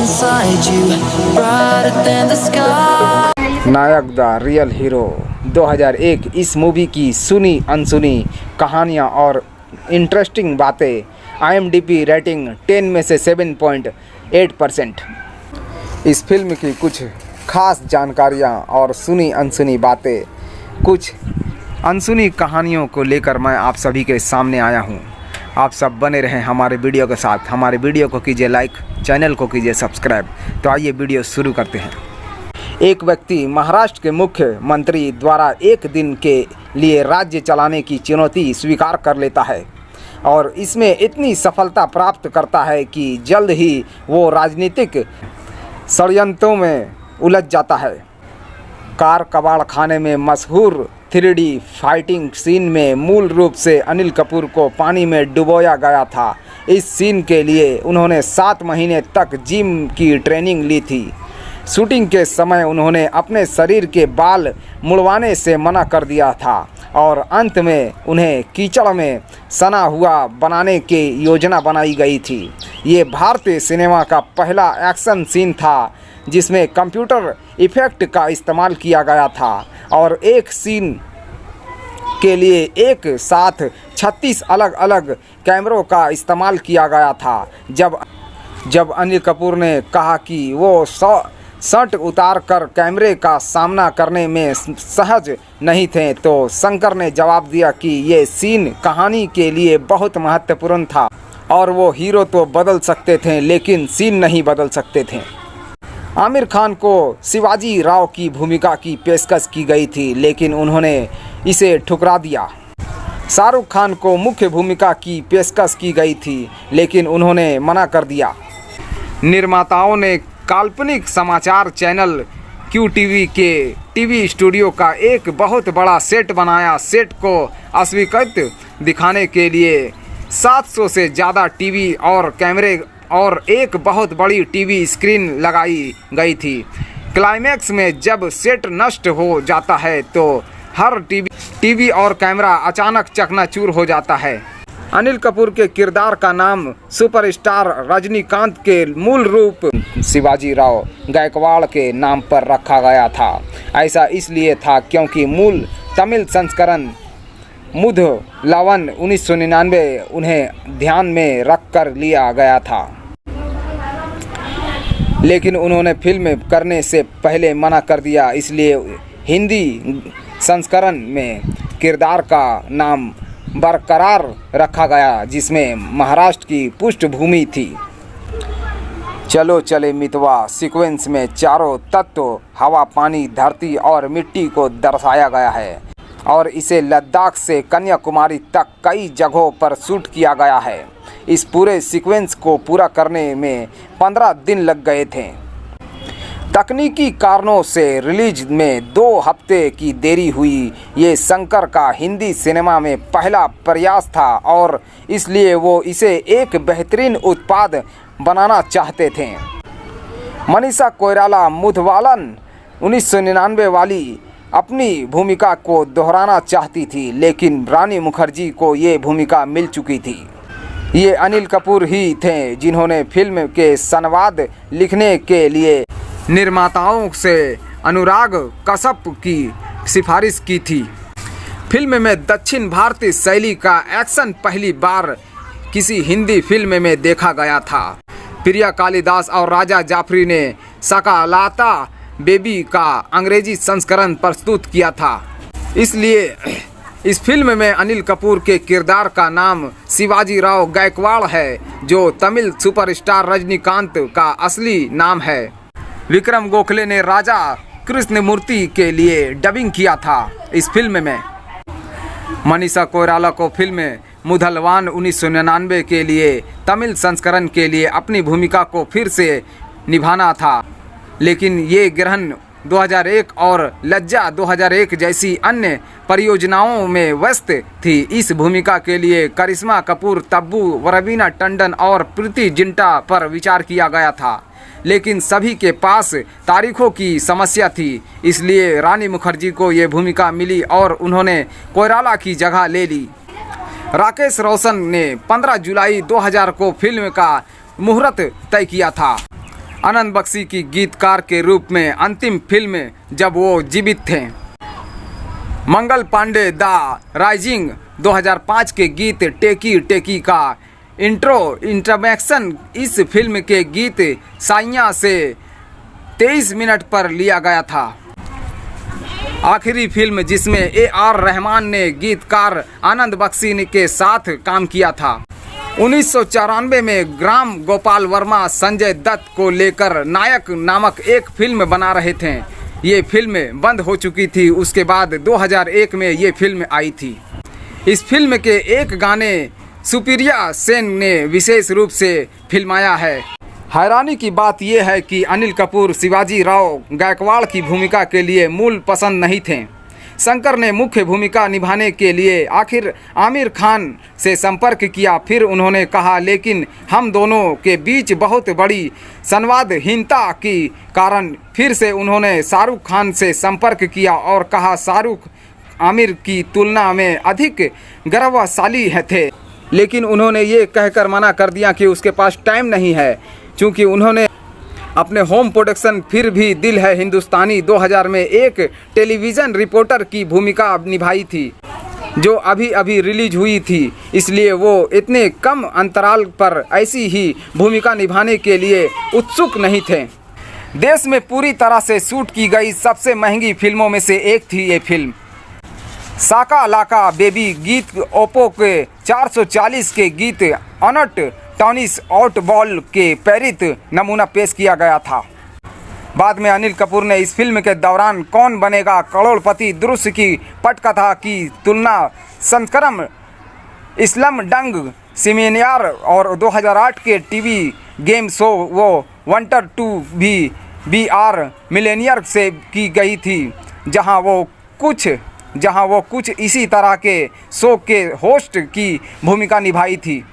inside you, brighter than the sky. Nayak the real hero 2001 इस movie की सुनी अनसुनी कहानियाँ और इंटरेस्टिंग बातें। IMDb रेटिंग 10 में से 7.8%। इस फिल्म की कुछ खास जानकारियाँ और सुनी अनसुनी बातें, कुछ अनसुनी कहानियों को लेकर मैं आप सभी के सामने आया हूँ। आप सब बने रहें हमारे वीडियो के साथ। हमारे वीडियो को कीजिए लाइक, चैनल को कीजिए सब्सक्राइब। तो आइए वीडियो शुरू करते हैं। एक व्यक्ति महाराष्ट्र के मुख्यमंत्री द्वारा एक दिन के लिए राज्य चलाने की चुनौती स्वीकार कर लेता है और इसमें इतनी सफलता प्राप्त करता है कि जल्द ही वो राजनीतिक षड्यंत्रों में उलझ जाता है। कार कबाड़ खाने में मशहूर 3D फाइटिंग सीन में मूल रूप से अनिल कपूर को पानी में डुबोया गया था। इस सीन के लिए उन्होंने 7 महीने तक जिम की ट्रेनिंग ली थी। शूटिंग के समय उन्होंने अपने शरीर के बाल मुड़वाने से मना कर दिया था और अंत में उन्हें कीचड़ में सना हुआ बनाने की योजना बनाई गई थी। ये भारतीय सिनेमा का पहला एक्शन सीन था जिसमें कंप्यूटर इफेक्ट का इस्तेमाल किया गया था और एक सीन के लिए एक साथ 36 अलग अलग कैमरों का इस्तेमाल किया गया था। जब अनिल कपूर ने कहा कि वो शर्ट उतार कर कैमरे का सामना करने में सहज नहीं थे तो शंकर ने जवाब दिया कि ये सीन कहानी के लिए बहुत महत्वपूर्ण था और वो हीरो तो बदल सकते थे लेकिन सीन नहीं बदल सकते थे। आमिर खान को शिवाजी राव की भूमिका की पेशकश की गई थी लेकिन उन्होंने इसे ठुकरा दिया। शाहरुख खान को मुख्य भूमिका की पेशकश की गई थी लेकिन उन्होंने मना कर दिया। निर्माताओं ने काल्पनिक समाचार चैनल QTV के टीवी स्टूडियो का एक बहुत बड़ा सेट बनाया। सेट को अस्वीकृत दिखाने के लिए 700 से ज़्यादा टीवी और कैमरे और एक बहुत बड़ी टीवी स्क्रीन लगाई गई थी। क्लाइमैक्स में जब सेट नष्ट हो जाता है तो हर टीवी और कैमरा अचानक चकनाचूर हो जाता है। अनिल कपूर के किरदार का नाम सुपरस्टार रजनीकांत के मूल रूप शिवाजी राव गायकवाड़ के नाम पर रखा गया था। ऐसा इसलिए था क्योंकि मूल तमिल संस्करण मुथलावन 1999 उन्हें ध्यान में रख कर लिया गया था, लेकिन उन्होंने फिल्म करने से पहले मना कर दिया। इसलिए हिंदी संस्करण में किरदार का नाम बरकरार रखा गया जिसमें महाराष्ट्र की पृष्ठभूमि थी। चलो चले मितवा सीक्वेंस में चारों तत्व हवा, पानी, धरती और मिट्टी को दर्शाया गया है और इसे लद्दाख से कन्याकुमारी तक कई जगहों पर शूट किया गया है। इस पूरे सीक्वेंस को पूरा करने में 15 दिन लग गए थे। तकनीकी कारणों से रिलीज में 2 हफ्ते की देरी हुई। ये शंकर का हिंदी सिनेमा में पहला प्रयास था और इसलिए वो इसे एक बेहतरीन उत्पाद बनाना चाहते थे। मनीषा कोइराला मुथवालन 1999 वाली अपनी भूमिका को दोहराना चाहती थी लेकिन रानी मुखर्जी को ये भूमिका मिल चुकी थी। ये अनिल कपूर ही थे जिन्होंने फिल्म के संवाद लिखने के लिए निर्माताओं से अनुराग कश्यप की सिफारिश की थी। फिल्म में दक्षिण भारतीय शैली का एक्शन पहली बार किसी हिंदी फिल्म में देखा गया था। प्रिया कालिदास और राजा जाफरी ने सकालाता बेबी का अंग्रेजी संस्करण प्रस्तुत किया था। इसलिए इस फिल्म में अनिल कपूर के किरदार का नाम शिवाजी राव गायकवाड़ है जो तमिल सुपरस्टार रजनीकांत का असली नाम है। विक्रम गोखले ने राजा कृष्णमूर्ति के लिए डबिंग किया था। इस फिल्म में मनीषा कोइराला को फिल्म मुथलवान 1999 के लिए तमिल संस्करण के लिए अपनी भूमिका को फिर से निभाना था लेकिन ये ग्रहण 2001 और लज्जा 2001 जैसी अन्य परियोजनाओं में व्यस्त थी। इस भूमिका के लिए करिश्मा कपूर, तब्बू, रवीना टंडन और प्रीति जिंटा पर विचार किया गया था लेकिन सभी के पास तारीखों की समस्या थी। इसलिए रानी मुखर्जी को ये भूमिका मिली और उन्होंने कोइराला की जगह ले ली। राकेश रोशन ने 15 जुलाई 2000 को फिल्म का मुहूर्त तय किया था। आनंद बख्शी की गीतकार के रूप में अंतिम फिल्म जब वो जीवित थे। मंगल पांडे द राइजिंग 2005 के गीत टेकी टेकी का इंट्रोडक्शन इस फिल्म के गीत साइया से 23 मिनट पर लिया गया था। आखिरी फिल्म जिसमें AR रहमान ने गीतकार आनंद बख्शी के साथ काम किया था। 1994 में ग्राम गोपाल वर्मा संजय दत्त को लेकर नायक नामक एक फिल्म बना रहे थे। ये फिल्म बंद हो चुकी थी। उसके बाद 2001 में ये फिल्म आई थी। इस फिल्म के एक गाने सुप्रिया सेन ने विशेष रूप से फिल्माया है। हैरानी की बात यह है कि अनिल कपूर शिवाजी राव गायकवाड़ की भूमिका के लिए मूल पसंद नहीं थे। शंकर ने मुख्य भूमिका निभाने के लिए आखिर आमिर खान से संपर्क किया। फिर उन्होंने कहा, लेकिन हम दोनों के बीच बहुत बड़ी संवादहीनता के कारण फिर से उन्होंने शाहरुख खान से संपर्क किया और कहा शाहरुख आमिर की तुलना में अधिक गौरवशाली थे। लेकिन उन्होंने ये कहकर मना कर दिया कि उसके पास टाइम नहीं है, क्योंकि उन्होंने अपने होम प्रोडक्शन फिर भी दिल है हिंदुस्तानी 2000 में एक टेलीविज़न रिपोर्टर की भूमिका निभाई थी, जो अभी अभी रिलीज हुई थी। इसलिए वो इतने कम अंतराल पर ऐसी ही भूमिका निभाने के लिए उत्सुक नहीं थे। देश में पूरी तरह से शूट की गई सबसे महंगी फिल्मों में से एक थी ये फिल्म। साका लाका बेबी गीत ओप्पो के 440 के गीत अनट टॉनिस आउट बॉल के प्रेरित नमूना पेश किया गया था। बाद में अनिल कपूर ने इस फिल्म के दौरान कौन बनेगा करोड़पति दृश्य की पटकथा की तुलना संस्करण इस्लाम डंग सिमेनियर और 2008 के टीवी गेम शो वो वंटर टू भी BR मिलेनियर से की गई थी, जहां वो कुछ इसी तरह के शो के होस्ट की भूमिका निभाई थी।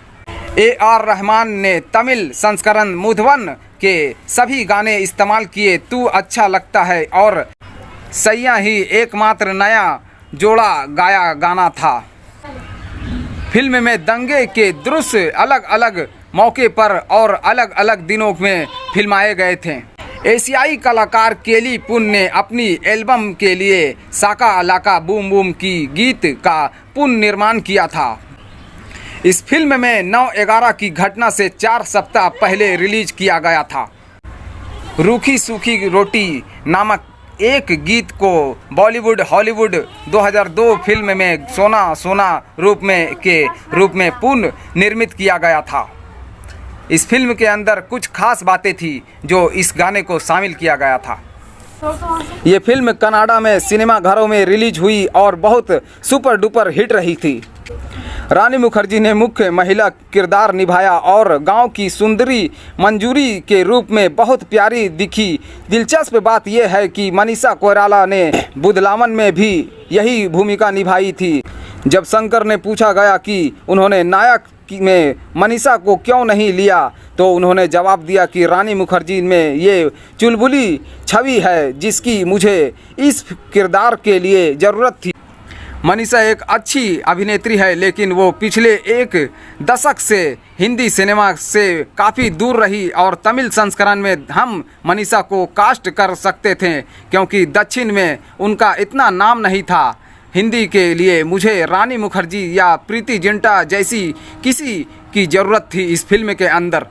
AR रहमान ने तमिल संस्करण मुधवन के सभी गाने इस्तेमाल किए। तू अच्छा लगता है और सैया ही एकमात्र नया जोड़ा गाया गाना था। फिल्म में दंगे के दृश्य अलग अलग मौके पर और अलग अलग दिनों में फिल्माए गए थे। एशियाई कलाकार केली पुन ने अपनी एल्बम के लिए साका लाका बूम बूम की गीत का पुनर्निर्माण किया था। इस फिल्म में 9/11 की घटना से 4 सप्ताह पहले रिलीज किया गया था। रूखी सूखी रोटी नामक एक गीत को बॉलीवुड हॉलीवुड 2002 फिल्म में सोना सोना रूप में पुनर्निर्मित किया गया था। इस फिल्म के अंदर कुछ खास बातें थी जो इस गाने को शामिल किया गया था। ये फिल्म कनाडा में सिनेमा घरों में रिलीज हुई और बहुत सुपर डुपर हिट रही थी। रानी मुखर्जी ने मुख्य महिला किरदार निभाया और गांव की सुंदरी मंजूरी के रूप में बहुत प्यारी दिखी। दिलचस्प बात यह है कि मनीषा कोइराला ने बुदलावन में भी यही भूमिका निभाई थी। जब शंकर ने पूछा गया कि उन्होंने नायक में मनीषा को क्यों नहीं लिया, तो उन्होंने जवाब दिया कि रानी मुखर्जी में ये चुलबुली छवि है जिसकी मुझे इस किरदार के लिए ज़रूरत थी। मनीषा एक अच्छी अभिनेत्री है, लेकिन वो पिछले एक दशक से हिंदी सिनेमा से काफ़ी दूर रही और तमिल संस्करण में हम मनीषा को कास्ट कर सकते थे, क्योंकि दक्षिण में उनका इतना नाम नहीं था। हिंदी के लिए मुझे रानी मुखर्जी या प्रीति जिंटा जैसी किसी की ज़रूरत थी इस फिल्म के अंदर।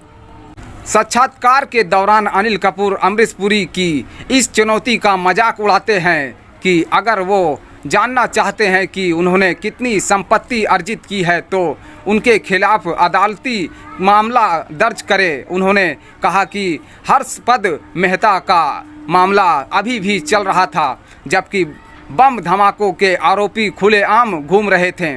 साक्षात्कार के दौरान अनिल कपूर अमरीश पुरी की इस चुनौती का मजाक उड़ाते हैं कि अगर वो जानना चाहते हैं कि उन्होंने कितनी संपत्ति अर्जित की है तो उनके खिलाफ अदालती मामला दर्ज करें। उन्होंने कहा कि हर्षपद मेहता का मामला अभी भी चल रहा था, जबकि बम धमाकों के आरोपी खुलेआम घूम रहे थे।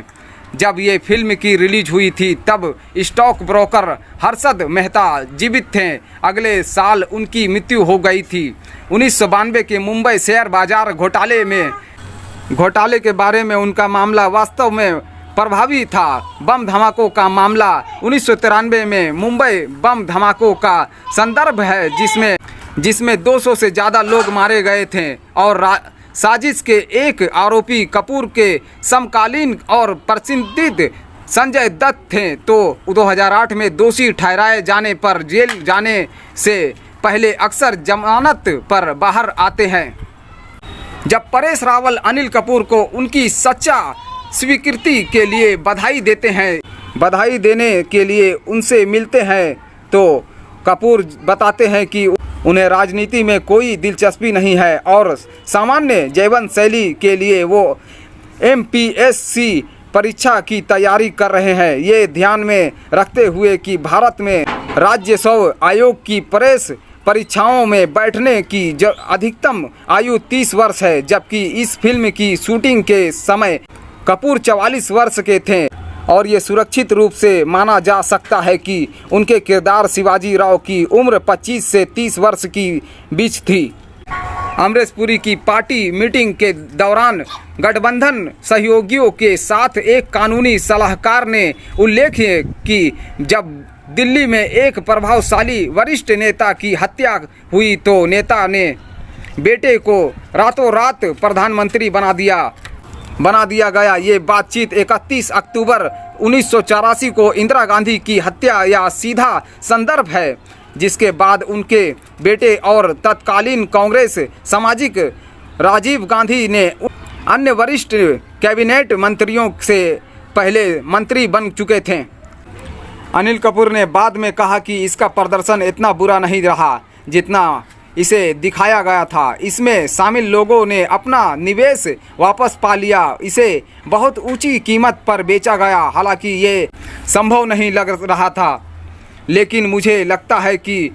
जब ये फिल्म की रिलीज हुई थी तब स्टॉक ब्रोकर हर्षद मेहता जीवित थे। अगले साल उनकी मृत्यु हो गई थी। 1992 के मुंबई शेयर बाजार घोटाले के बारे में उनका मामला वास्तव में प्रभावी था। बम धमाकों का मामला 1993 में मुंबई बम धमाकों का संदर्भ है, जिसमें 200 से ज़्यादा लोग मारे गए थे और साजिश के एक आरोपी कपूर के समकालीन और प्रसिद्ध संजय दत्त थे। तो 2008 में दोषी ठहराए जाने पर जेल जाने से पहले अक्सर जमानत पर बाहर आते हैं। जब परेश रावल अनिल कपूर को उनकी सच्चा स्वीकृति के लिए बधाई देते हैं, बधाई देने के लिए उनसे मिलते हैं, तो कपूर बताते हैं कि उन्हें राजनीति में कोई दिलचस्पी नहीं है और सामान्य जीवन शैली के लिए वो MPSC परीक्षा की तैयारी कर रहे हैं। ये ध्यान में रखते हुए कि भारत में राज्यसभा आयोग की प्रेस परीक्षाओं में बैठने की अधिकतम आयु 30 वर्ष है, जबकि इस फिल्म की शूटिंग के समय कपूर 44 वर्ष के थे और ये सुरक्षित रूप से माना जा सकता है कि उनके किरदार शिवाजी राव की उम्र 25 से 30 वर्ष की बीच थी। अमरीश पुरी की पार्टी मीटिंग के दौरान गठबंधन सहयोगियों के साथ एक कानूनी सलाहकार ने उल्लेख किया कि जब दिल्ली में एक प्रभावशाली वरिष्ठ नेता की हत्या हुई तो नेता ने बेटे को रातों रात प्रधानमंत्री बना दिया गया। ये बातचीत 31 अक्टूबर 1984 को इंदिरा गांधी की हत्या या सीधा संदर्भ है, जिसके बाद उनके बेटे और तत्कालीन कांग्रेस सामाजिक राजीव गांधी ने अन्य वरिष्ठ कैबिनेट मंत्रियों से पहले मंत्री बन चुके थे। अनिल कपूर ने बाद में कहा कि इसका प्रदर्शन इतना बुरा नहीं रहा जितना इसे दिखाया गया था। इसमें शामिल लोगों ने अपना निवेश वापस पा लिया। इसे बहुत ऊंची कीमत पर बेचा गया। हालांकि ये संभव नहीं लग रहा था, लेकिन मुझे लगता है कि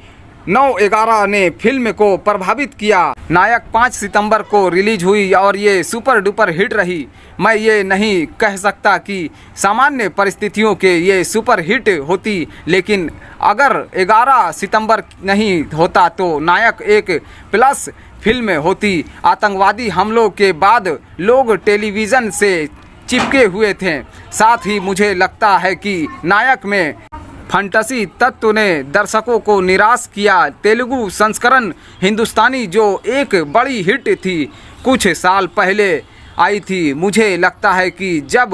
9/11 ने फिल्म को प्रभावित किया। नायक 5 सितंबर को रिलीज हुई और ये सुपर डुपर हिट रही। मैं ये नहीं कह सकता कि सामान्य परिस्थितियों के ये सुपर हिट होती, लेकिन अगर 11 सितंबर नहीं होता तो नायक एक प्लस फिल्म होती। आतंकवादी हमलों के बाद लोग टेलीविज़न से चिपके हुए थे। साथ ही मुझे लगता है कि नायक में फंटसी तत्व ने दर्शकों को निराश किया। तेलुगु संस्करण हिंदुस्तानी जो एक बड़ी हिट थी, कुछ साल पहले आई थी। मुझे लगता है कि जब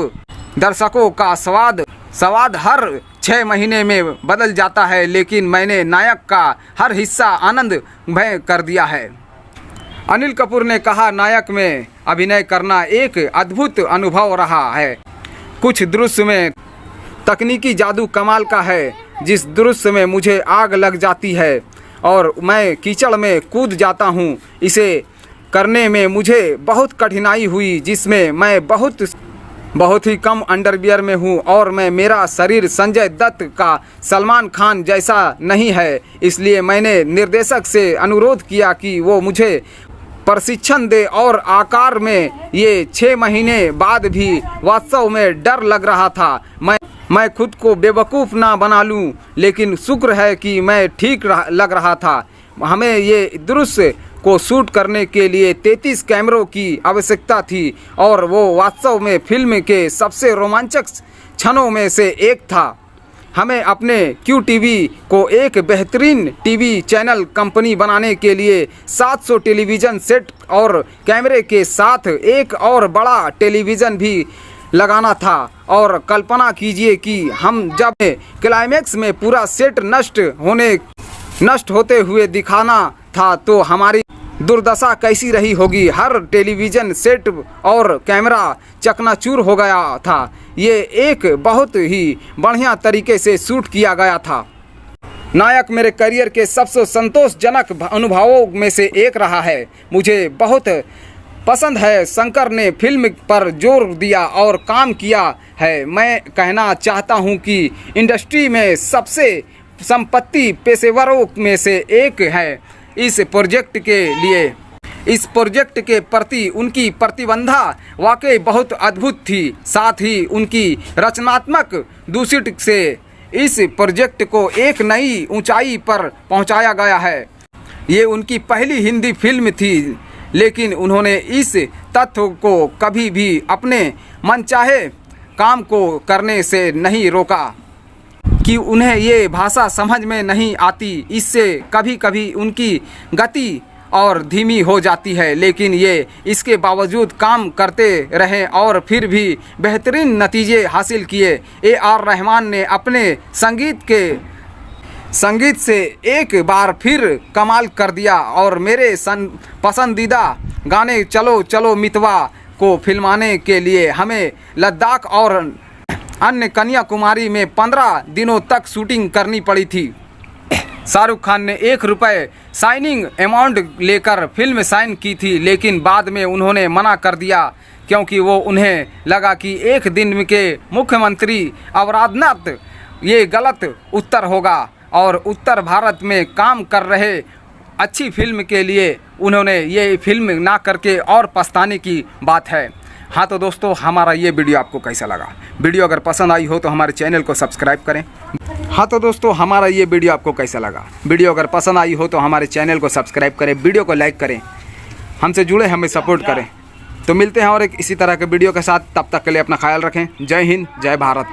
दर्शकों का स्वाद हर 6 महीने में बदल जाता है, लेकिन मैंने नायक का हर हिस्सा आनंदमय कर दिया है। अनिल कपूर ने कहा, नायक में अभिनय करना एक अद्भुत अनुभव रहा है। कुछ दृश्य में तकनीकी जादू कमाल का है। जिस दृश्य में मुझे आग लग जाती है और मैं कीचड़ में कूद जाता हूँ, इसे करने में मुझे बहुत कठिनाई हुई, जिसमें मैं बहुत ही कम अंडरवियर में हूँ और मेरा शरीर संजय दत्त का सलमान खान जैसा नहीं है। इसलिए मैंने निर्देशक से अनुरोध किया कि वो मुझे प्रशिक्षण दे और आकार में ये 6 महीने बाद भी वास्तव में डर लग रहा था। मैं खुद को बेवकूफ़ ना बना लूं, लेकिन शुक्र है कि मैं ठीक लग रहा था। हमें ये दृश्य को शूट करने के लिए 33 कैमरों की आवश्यकता थी और वो वास्तव में फिल्म के सबसे रोमांचक क्षणों में से एक था। हमें अपने QTV को एक बेहतरीन टीवी चैनल कंपनी बनाने के लिए 700 टेलीविज़न सेट और कैमरे के साथ एक और बड़ा टेलीविज़न भी लगाना था। और कल्पना कीजिए कि हम जब क्लाइमैक्स में पूरा सेट नष्ट होते हुए दिखाना था तो हमारी दुर्दशा कैसी रही होगी। हर टेलीविज़न सेट और कैमरा चकनाचूर हो गया था। ये एक बहुत ही बढ़िया तरीके से शूट किया गया था। नायक मेरे करियर के सबसे संतोषजनक अनुभवों में से एक रहा है। मुझे बहुत पसंद है। शंकर ने फिल्म पर जोर दिया और काम किया है। मैं कहना चाहता हूं कि इंडस्ट्री में सबसे संपत्ति पेशेवरों में से एक है। इस प्रोजेक्ट के प्रति उनकी प्रतिबद्धता वाकई बहुत अद्भुत थी। साथ ही उनकी रचनात्मक दूसिट से इस प्रोजेक्ट को एक नई ऊंचाई पर पहुंचाया गया है। ये उनकी पहली हिंदी फिल्म थी, लेकिन उन्होंने इस तथ्य को कभी भी अपने मनचाहे काम को करने से नहीं रोका कि उन्हें ये भाषा समझ में नहीं आती। इससे कभी कभी उनकी गति और धीमी हो जाती है, लेकिन ये इसके बावजूद काम करते रहे और फिर भी बेहतरीन नतीजे हासिल किए। AR रहमान ने अपने संगीत से एक बार फिर कमाल कर दिया और मेरे पसंदीदा गाने चलो चलो मितवा को फिल्माने के लिए हमें लद्दाख और अन्य कन्याकुमारी में 15 दिनों तक शूटिंग करनी पड़ी थी। शाहरुख खान ने ₹1 साइनिंग अमाउंट लेकर फिल्म साइन की थी, लेकिन बाद में उन्होंने मना कर दिया क्योंकि वो उन्हें लगा कि एक दिन के मुख्यमंत्री अमरनाथ ये गलत उत्तर होगा और उत्तर भारत में काम कर रहे अच्छी फिल्म के लिए उन्होंने ये फिल्म ना करके और पछताने की बात है। हाँ तो दोस्तों, हमारा ये वीडियो आपको कैसा लगा? वीडियो अगर पसंद आई हो तो हमारे चैनल को सब्सक्राइब करें। हाँ तो दोस्तों, हमारा ये वीडियो आपको कैसा लगा? वीडियो अगर पसंद आई हो तो हमारे चैनल को सब्सक्राइब करें, वीडियो को लाइक करें, हमसे जुड़े, हमें सपोर्ट करें। तो मिलते हैं और एक इसी तरह के वीडियो के साथ। तब तक के लिए अपना ख्याल रखें। जय हिंद, जय भारत।